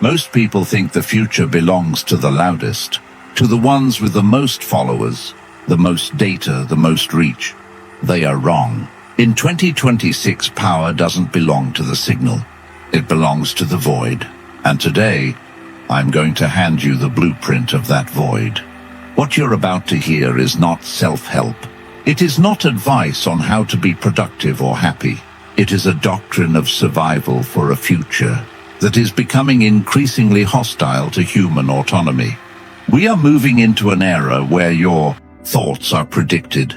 Most people think the future belongs to the loudest, to the ones with the most followers, the most data, the most reach. They are wrong. In 2026, power doesn't belong to the signal. It belongs to the void. And today, I'm going to hand you the blueprint of that void. What you're about to hear is not self-help. It is not advice on how to be productive or happy. It is a doctrine of survival for a future that is becoming increasingly hostile to human autonomy. We are moving into an era where your thoughts are predicted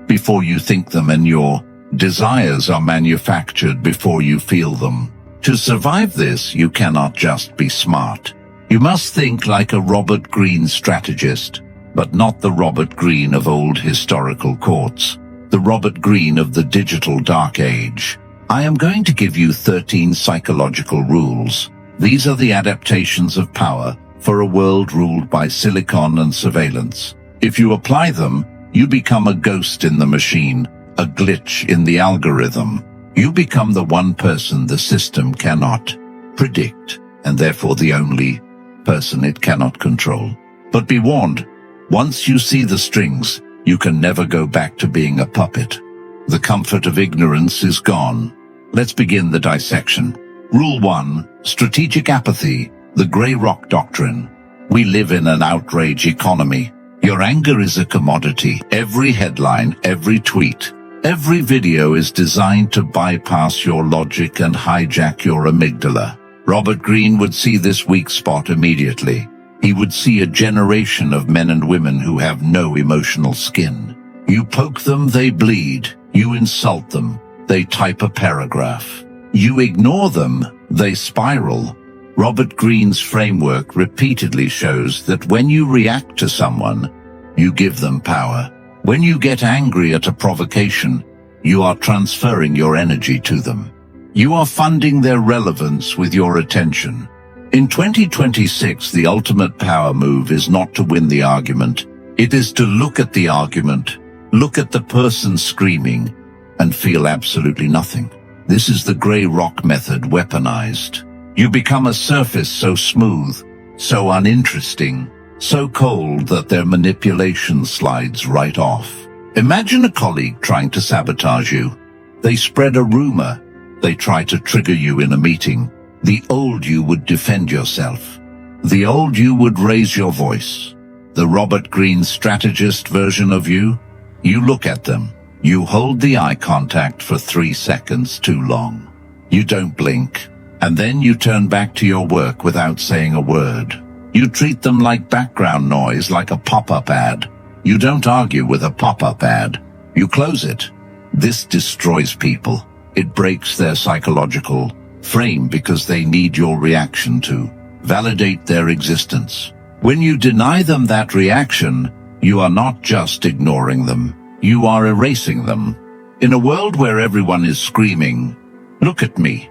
before you think them, and your desires are manufactured before you feel them. To survive this, you cannot just be smart. You must think like a Robert Greene strategist, but not the Robert Greene of old historical courts, the Robert Greene of the digital dark age. I am going to give you 13 psychological rules. These are the adaptations of power for a world ruled by silicon and surveillance. If you apply them, you become a ghost in the machine, a glitch in the algorithm. You become the one person the system cannot predict, and therefore the only person it cannot control. But be warned, once you see the strings, you can never go back to being a puppet. The comfort of ignorance is gone. Let's begin the dissection. Rule 1. Strategic apathy, the grey rock doctrine. We live in an outrage economy. Your anger is a commodity. Every headline, every tweet, every video is designed to bypass your logic and hijack your amygdala. Robert Greene would see this weak spot immediately. He would see a generation of men and women who have no emotional skin. You poke them, they bleed. You insult them, they type a paragraph. You ignore them, they spiral. Robert Greene's framework repeatedly shows that when you react to someone, you give them power. When you get angry at a provocation, you are transferring your energy to them. You are funding their relevance with your attention. In 2026, the ultimate power move is not to win the argument. It is to look at the argument, look at the person screaming, and feel absolutely nothing. This is the grey rock method weaponized. You become a surface so smooth, so uninteresting, so cold that their manipulation slides right off. Imagine a colleague trying to sabotage you. They spread a rumor. They try to trigger you in a meeting. The old you would defend yourself. The old you would raise your voice. The Robert Greene strategist version of you, you look at them. You hold the eye contact for 3 seconds too long. You don't blink, and then you turn back to your work without saying a word. You treat them like background noise, like a pop-up ad. You don't argue with a pop-up ad. You close it. This destroys people. It breaks their psychological frame because they need your reaction to validate their existence. When you deny them that reaction, you are not just ignoring them. You are erasing them. In a world where everyone is screaming, "Look at me,"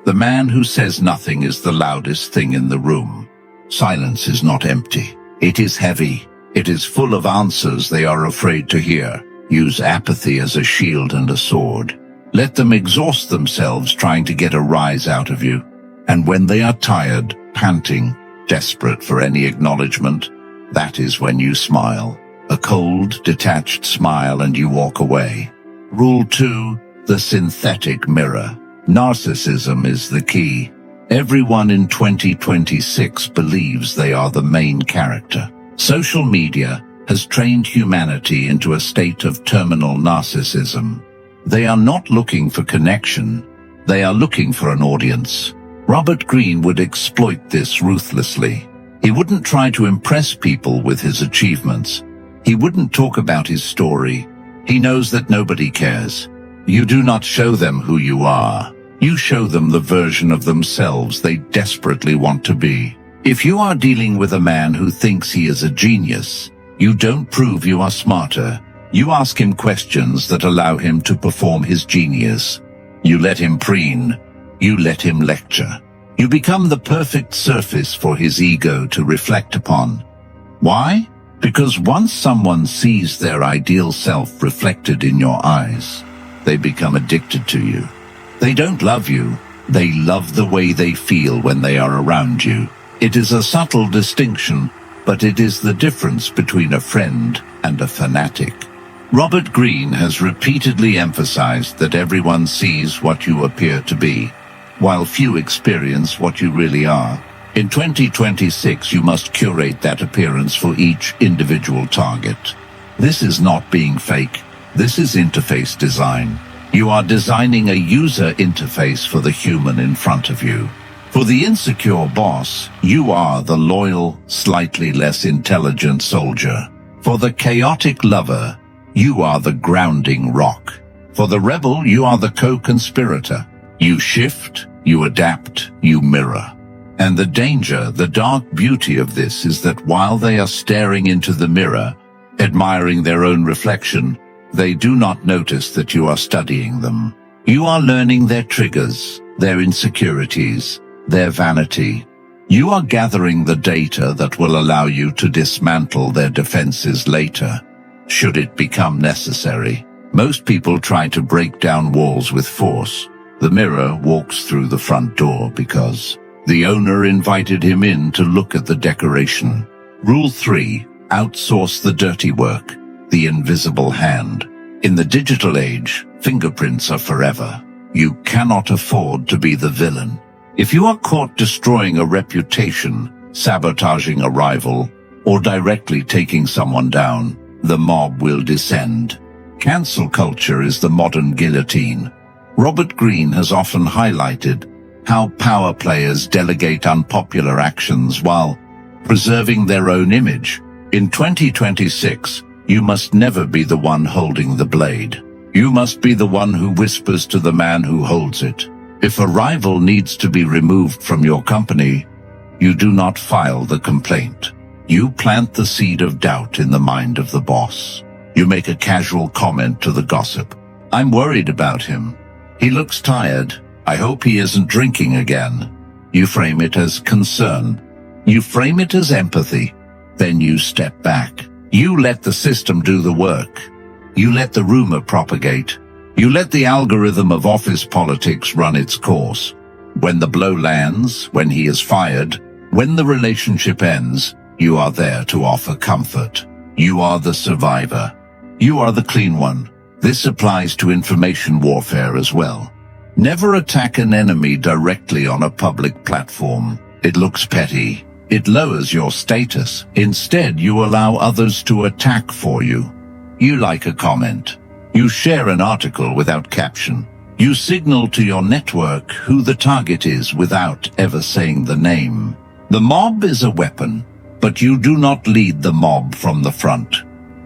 the man who says nothing is the loudest thing in the room. Silence is not empty. It is heavy. It is full of answers they are afraid to hear. Use apathy as a shield and a sword. Let them exhaust themselves trying to get a rise out of you. And when they are tired, panting, desperate for any acknowledgement, that is when you smile. A cold, detached smile, and you walk away. Rule 2. The synthetic mirror. Narcissism is the key. Everyone in 2026 believes they are the main character. Social media has trained humanity into a state of terminal narcissism. They are not looking for connection. They are looking for an audience. Robert Greene would exploit this ruthlessly. He wouldn't try to impress people with his achievements. He wouldn't talk about his story. He knows that nobody cares. You do not show them who you are. You show them the version of themselves they desperately want to be. If you are dealing with a man who thinks he is a genius, you don't prove you are smarter. You ask him questions that allow him to perform his genius. You let him preen. You let him lecture. You become the perfect surface for his ego to reflect upon. Why? Because once someone sees their ideal self reflected in your eyes, they become addicted to you. They don't love you. They love the way they feel when they are around you. It is a subtle distinction, but it is the difference between a friend and a fanatic. Robert Greene has repeatedly emphasized that everyone sees what you appear to be, while few experience what you really are. In 2026, you must curate that appearance for each individual target. This is not being fake. This is interface design. You are designing a user interface for the human in front of you. For the insecure boss, you are the loyal, slightly less intelligent soldier. For the chaotic lover, you are the grounding rock. For the rebel, you are the co-conspirator. You shift, you adapt, you mirror. And the danger, the dark beauty of this is that while they are staring into the mirror, admiring their own reflection, they do not notice that you are studying them. You are learning their triggers, their insecurities, their vanity. You are gathering the data that will allow you to dismantle their defenses later, should it become necessary. Most people try to break down walls with force. The mirror walks through the front door because the owner invited him in to look at the decoration. Rule 3. Outsource the dirty work, the invisible hand. In the digital age, fingerprints are forever. You cannot afford to be the villain. If you are caught destroying a reputation, sabotaging a rival, or directly taking someone down, the mob will descend. Cancel culture is the modern guillotine. Robert Greene has often highlighted how power players delegate unpopular actions while preserving their own image. In 2026, you must never be the one holding the blade. You must be the one who whispers to the man who holds it. If a rival needs to be removed from your company, you do not file the complaint. You plant the seed of doubt in the mind of the boss. You make a casual comment to the gossip. I'm worried about him. He looks tired. I hope he isn't drinking again. You frame it as concern. You frame it as empathy. Then you step back. You let the system do the work. You let the rumor propagate. You let the algorithm of office politics run its course. When the blow lands, when he is fired, when the relationship ends, you are there to offer comfort. You are the survivor. You are the clean one. This applies to information warfare as well. Never attack an enemy directly on a public platform. It looks petty. It lowers your status. Instead, you allow others to attack for you. You like a comment. You share an article without caption. You signal to your network who the target is without ever saying the name. The mob is a weapon, but you do not lead the mob from the front.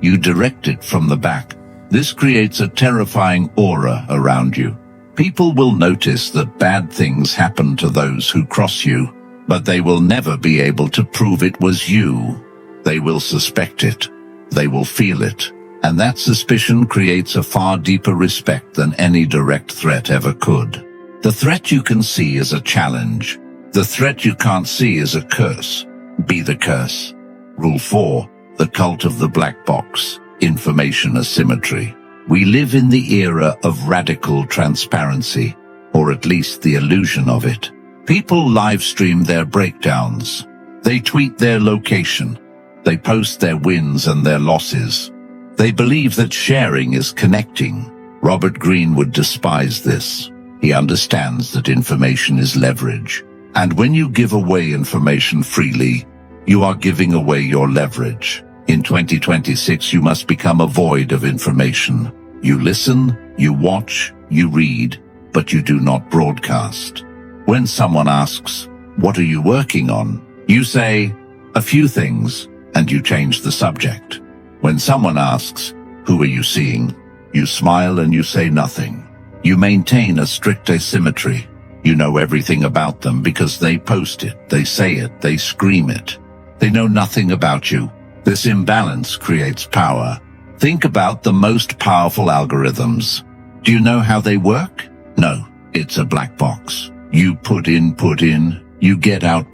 You direct it from the back. This creates a terrifying aura around you. People will notice that bad things happen to those who cross you, but they will never be able to prove it was you. They will suspect it. They will feel it. And that suspicion creates a far deeper respect than any direct threat ever could. The threat you can see is a challenge. The threat you can't see is a curse. Be the curse. Rule 4. The cult of the black box. Information asymmetry. We live in the era of radical transparency, or at least the illusion of it. People live stream their breakdowns. They tweet their location. They post their wins and their losses. They believe that sharing is connecting. Robert Greene would despise this. He understands that information is leverage. And when you give away information freely, you are giving away your leverage. In 2026, you must become a void of information. You listen, you watch, you read, but you do not broadcast. When someone asks, "What are you working on?" you say, "A few things," and you change the subject. When someone asks, "Who are you seeing?" you smile and you say nothing. You maintain a strict asymmetry. You know everything about them because they post it, they say it, they scream it. They know nothing about you. This imbalance creates power. Think about the most powerful algorithms. Do you know how they work? No, it's a black box. You put in, you get out.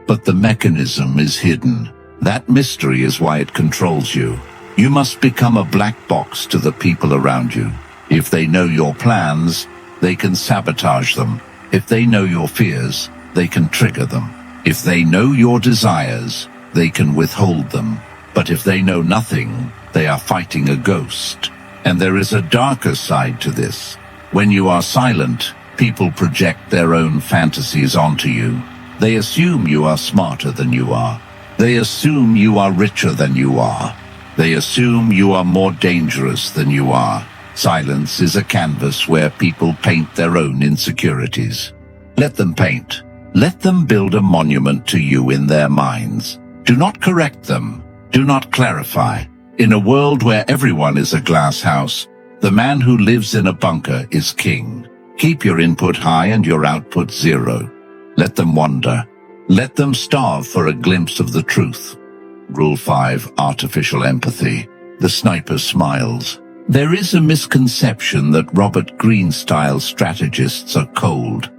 But the mechanism is hidden. That mystery is why it controls you. You must become a black box to the people around you. If they know your plans, they can sabotage them. If they know your fears, they can trigger them. If they know your desires, they can withhold them. But if they know nothing, they are fighting a ghost. And there is a darker side to this. When you are silent, people project their own fantasies onto you. They assume you are smarter than you are. They assume you are richer than you are. They assume you are more dangerous than you are. Silence is a canvas where people paint their own insecurities. Let them paint. Let them build a monument to you in their minds. Do not correct them. Do not clarify. In a world where everyone is a glass house, the man who lives in a bunker is king. Keep your input high and your output zero. Let them wander. Let them starve for a glimpse of the truth. Rule 5, Artificial Empathy. The sniper smiles. There is a misconception that Robert Greene-style strategists are cold,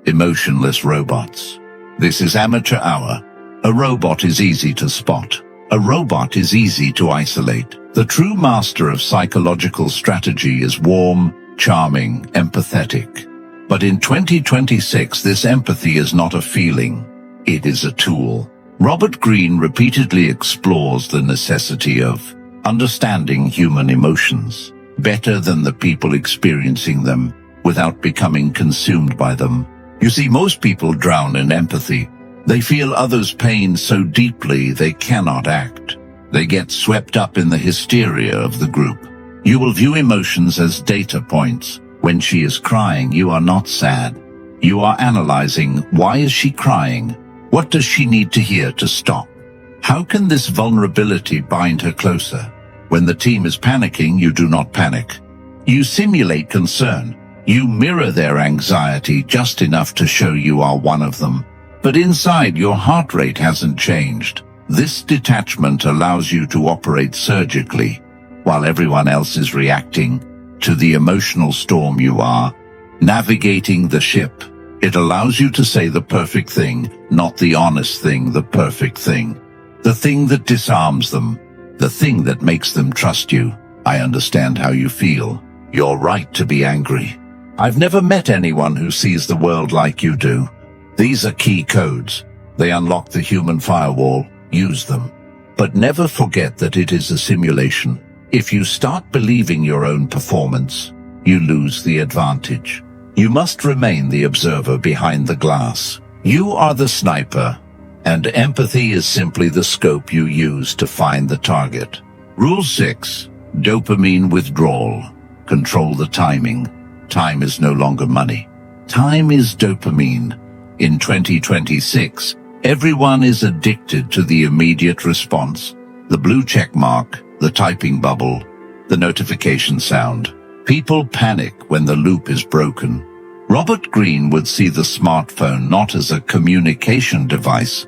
emotionless robots. This is amateur hour. A robot is easy to spot. A robot is easy to isolate. The true master of psychological strategy is warm, charming, empathetic. But in 2026, this empathy is not a feeling. It is a tool. Robert Greene repeatedly explores the necessity of understanding human emotions better than the people experiencing them without becoming consumed by them. You see, most people drown in empathy. They feel others' pain so deeply they cannot act. They get swept up in the hysteria of the group. You will view emotions as data points. When she is crying, you are not sad. You are analyzing, why is she crying? What does she need to hear to stop? How can this vulnerability bind her closer? When the team is panicking, you do not panic. You simulate concern. You mirror their anxiety just enough to show you are one of them. But inside, your heart rate hasn't changed. This detachment allows you to operate surgically, while everyone else is reacting to the emotional storm you are navigating the ship. It allows you to say the perfect thing, not the honest thing, the perfect thing. The thing that disarms them, the thing that makes them trust you. I understand how you feel. You're right to be angry. I've never met anyone who sees the world like you do. These are key codes. They unlock the human firewall. Use them. But never forget that it is a simulation. If you start believing your own performance, you lose the advantage. You must remain the observer behind the glass. You are the sniper, and empathy is simply the scope you use to find the target. Rule 6. Dopamine withdrawal. Control the timing. Time is no longer money. Time is dopamine. In 2026, everyone is addicted to the immediate response. The blue check mark, the typing bubble, the notification sound. People panic when the loop is broken. Robert Greene would see the smartphone not as a communication device,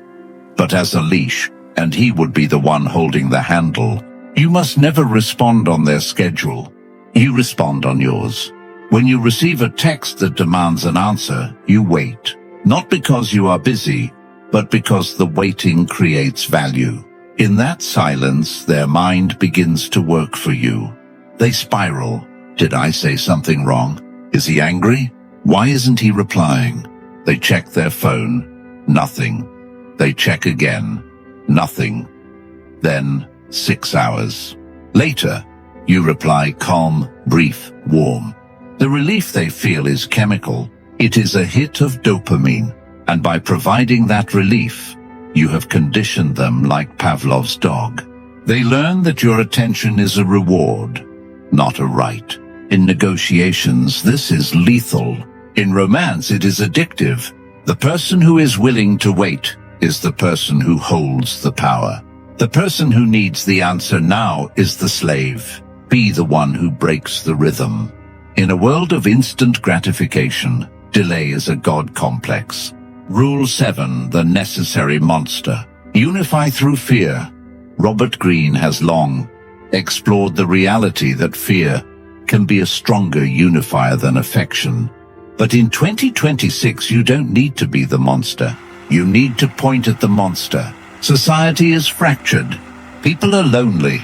but as a leash, and he would be the one holding the handle. You must never respond on their schedule. You respond on yours. When you receive a text that demands an answer, you wait. Not because you are busy, but because the waiting creates value. In that silence, their mind begins to work for you. They spiral. Did I say something wrong? Is he angry? Why isn't he replying? They check their phone. Nothing. They check again. Nothing. Then, 6 hours later, you reply calm, brief, warm. The relief they feel is chemical. It is a hit of dopamine. And by providing that relief, you have conditioned them like Pavlov's dog. They learn that your attention is a reward, not a right. In negotiations, this is lethal. In romance, it is addictive. The person who is willing to wait is the person who holds the power. The person who needs the answer now is the slave. Be the one who breaks the rhythm. In a world of instant gratification, delay is a god complex. Rule 7, the necessary monster. Unify through fear. Robert Greene has long explored the reality that fear can be a stronger unifier than affection. But in 2026, you don't need to be the monster. You need to point at the monster. Society is fractured. People are lonely.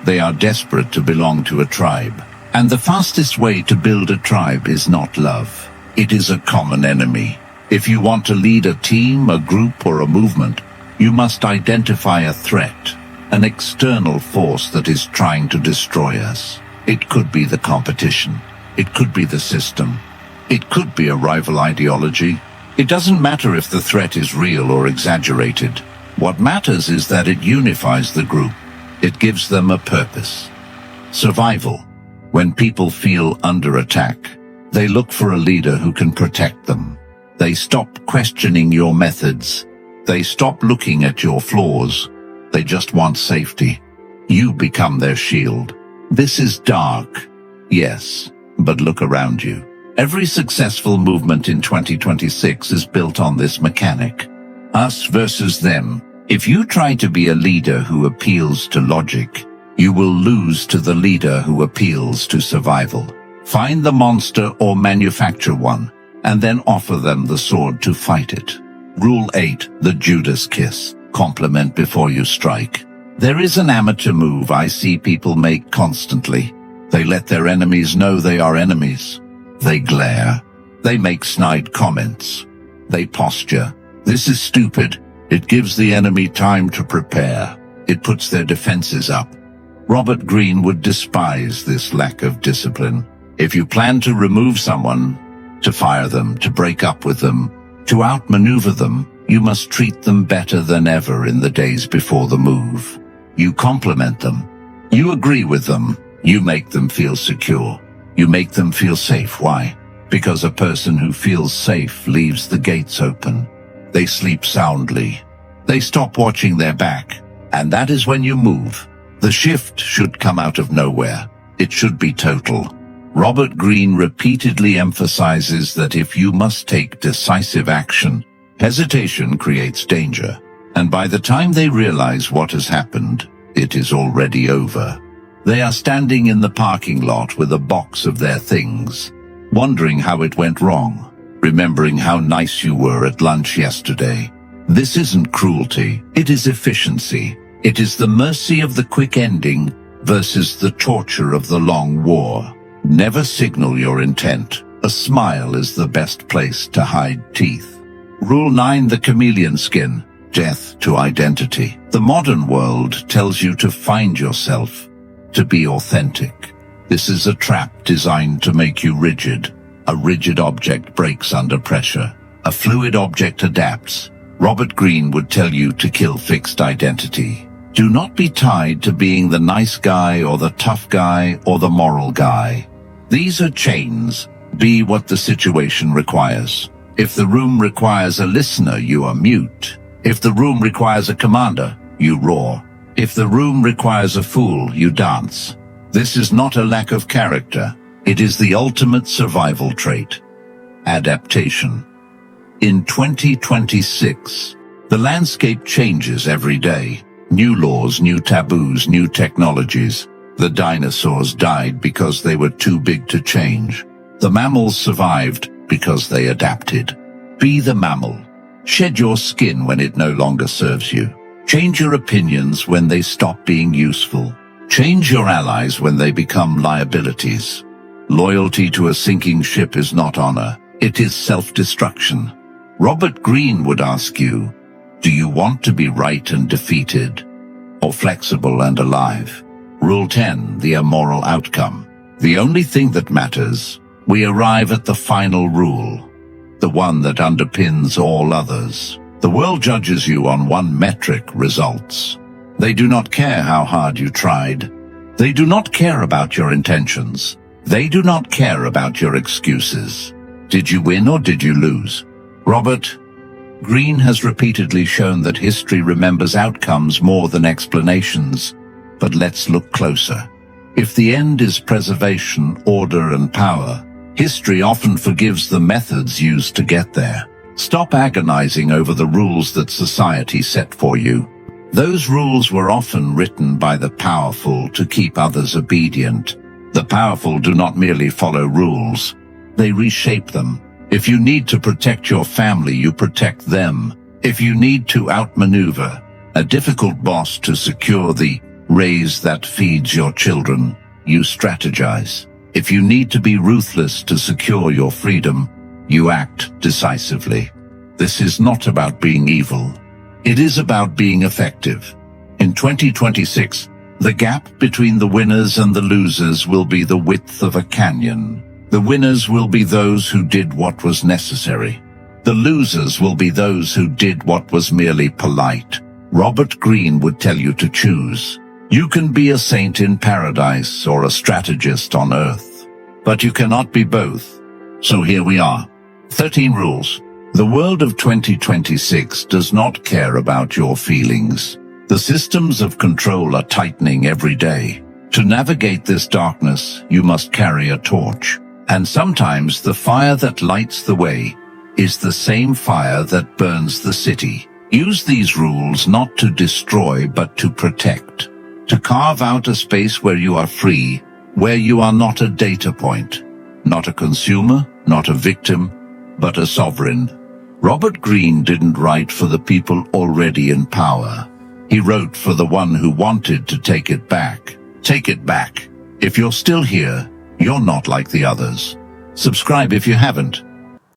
They are desperate to belong to a tribe. And the fastest way to build a tribe is not love. It is a common enemy. If you want to lead a team, a group, or a movement, you must identify a threat, an external force that is trying to destroy us. It could be the competition. It could be the system. It could be a rival ideology. It doesn't matter if the threat is real or exaggerated. What matters is that it unifies the group. It gives them a purpose. Survival. When people feel under attack, they look for a leader who can protect them. They stop questioning your methods. They stop looking at your flaws. They just want safety. You become their shield. This is dark, yes, but look around you. Every successful movement in 2026 is built on this mechanic. Us versus them. If you try to be a leader who appeals to logic, you will lose to the leader who appeals to survival. Find the monster or manufacture one, and then offer them the sword to fight it. Rule 8, the Judas kiss. Compliment before you strike. There is an amateur move I see people make constantly. They let their enemies know they are enemies. They glare. They make snide comments. They posture. This is stupid. It gives the enemy time to prepare. It puts their defenses up. Robert Greene would despise this lack of discipline. If you plan to remove someone, to fire them, to break up with them, to outmaneuver them, you must treat them better than ever in the days before the move. You compliment them. You agree with them. You make them feel secure. You make them feel safe. Why? Because a person who feels safe leaves the gates open. They sleep soundly. They stop watching their back. And that is when you move. The shift should come out of nowhere. It should be total. Robert Greene repeatedly emphasizes that if you must take decisive action, hesitation creates danger. And by the time they realize what has happened, it is already over. They are standing in the parking lot with a box of their things, wondering how it went wrong, remembering how nice you were at lunch yesterday. This isn't cruelty, it is efficiency. It is the mercy of the quick ending versus the torture of the long war. Never signal your intent. A smile is the best place to hide teeth. Rule 9, the chameleon skin. Death to identity. The modern world tells you to find yourself, to be authentic. This is a trap designed to make you rigid. A rigid object breaks under pressure. A fluid object adapts. Robert Greene would tell you to kill fixed identity. Do not be tied to being the nice guy or the tough guy or the moral guy. These are chains. Be what the situation requires. If the room requires a listener, you are mute. If the room requires a commander, you roar. If the room requires a fool, you dance. This is not a lack of character. It is the ultimate survival trait. Adaptation. In 2026, the landscape changes every day. New laws, new taboos, new technologies. The dinosaurs died because they were too big to change. The mammals survived because they adapted. Be the mammal. Shed your skin when it no longer serves you. Change your opinions when they stop being useful. Change your allies when they become liabilities. Loyalty to a sinking ship is not honor. It is self-destruction. Robert Greene would ask you, do you want to be right and defeated, or flexible and alive? Rule 10, the immoral outcome. The only thing that matters, we arrive at the final rule, the one that underpins all others. The world judges you on one metric: results. They do not care how hard you tried. They do not care about your intentions. They do not care about your excuses. Did you win or did you lose? Robert Greene has repeatedly shown that history remembers outcomes more than explanations. But let's look closer. If the end is preservation, order, and power, history often forgives the methods used to get there. Stop agonizing over the rules that society set for you. Those rules were often written by the powerful to keep others obedient. The powerful do not merely follow rules, they reshape them. If you need to protect your family, you protect them. If you need to outmaneuver a difficult boss to secure the raise that feeds your children, you strategize. If you need to be ruthless to secure your freedom, you act decisively. This is not about being evil. It is about being effective. In 2026, the gap between the winners and the losers will be the width of a canyon. The winners will be those who did what was necessary. The losers will be those who did what was merely polite. Robert Greene would tell you to choose. You can be a saint in paradise or a strategist on earth, but you cannot be both. So here we are. 13 rules. The world of 2026 does not care about your feelings. The systems of control are tightening every day. To navigate this darkness, you must carry a torch. And sometimes the fire that lights the way is the same fire that burns the city. Use these rules not to destroy but to protect. To carve out a space where you are free, where you are not a data point, not a consumer, not a victim, but a sovereign. Robert Greene didn't write for the people already in power. He wrote for the one who wanted to take it back. Take it back. If you're still here, you're not like the others. Subscribe if you haven't.